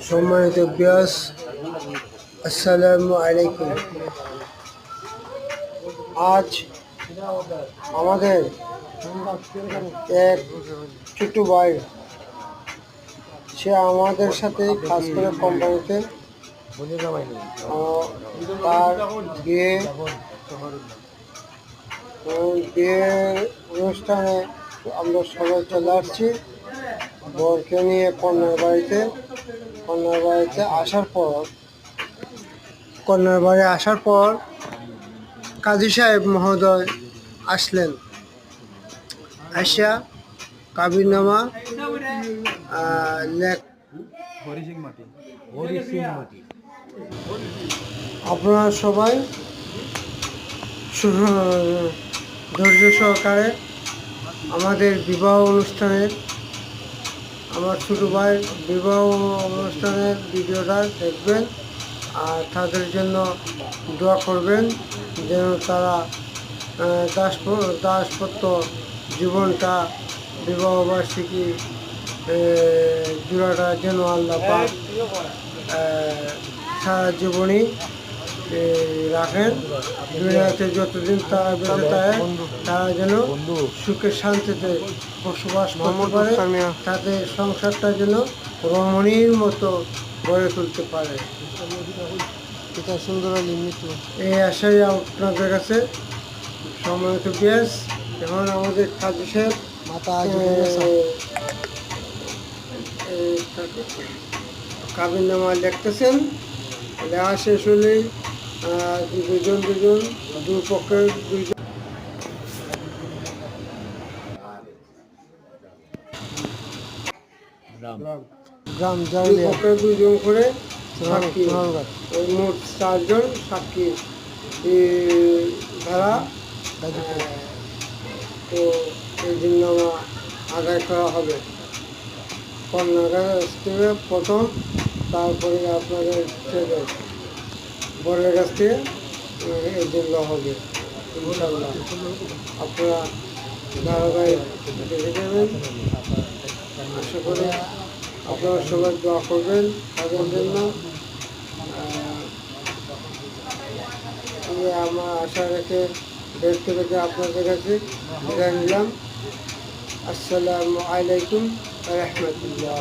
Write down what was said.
সম্মানিত ভিউয়ার্স, আসসালামু আলাইকুম। আজ আমাদের এক ছোট ভাই, সে আমাদের সাথে কাজ করে কোম্পানিতে। তার বিয়ের অনুষ্ঠানে আমরা সবাই চলে আসছি বরকে নিয়ে কন্যার বাড়িতে আসার পর কাজী সাহেব মহোদয় আসলেন। আসিয়া কাবিননামা আপনারা সবাই ধৈর্য সহকারে আমাদের আমার ছোটো ভাইয়ের বিবাহ অনুষ্ঠানের ভিডিওটা দেখবেন আর তাদের জন্য দোয়া করবেন যেন তারা দাসপত্য জীবনটা বিবাহবার্ষিকী জোড়াটা যেন আল্লাহ পাক সারা জীবনই রাখেন। দুনিয়াতে যতদিন তারা বেঁচে থাকে তারা যেন সুখে শান্তিতে বসবাস করতে পারে, তাদের সংসারটা যেন রমণীর মতো গড়ে তুলতে পারে। এটা সুন্দর এই আশাই আপনাদের কাছে। সম্মানিত বিয়াস, এখন আমাদের কাজী সাহেব কাবিননামা লিখতেছেন। লেখা শেষ হলেই দুজন দুই পক্ষের দুইজন গ্রাম পক্ষের দুজন করে সাক্ষী, মোট 4 জন সাক্ষী ধারা। তো এই জন্য আদায় করা হবে কন্যার কাছ থেকে প্রথম, তারপরে আপনাদের ছেলে বরের কাছ থেকে এই জন্য হবে ইনশাল্লাহ। আপনারা ধারাবাহিক দেখে যাবেন। আশা করি আপনারা সবাই দোয়া করবেন তাদের জন্য। আমার আশা রেখে ব্যক্ত রেখে আপনাদের কাছে বিদায় নিলাম। আসসালামু আলাইকুম ওয়া রাহমাতুল্লাহ।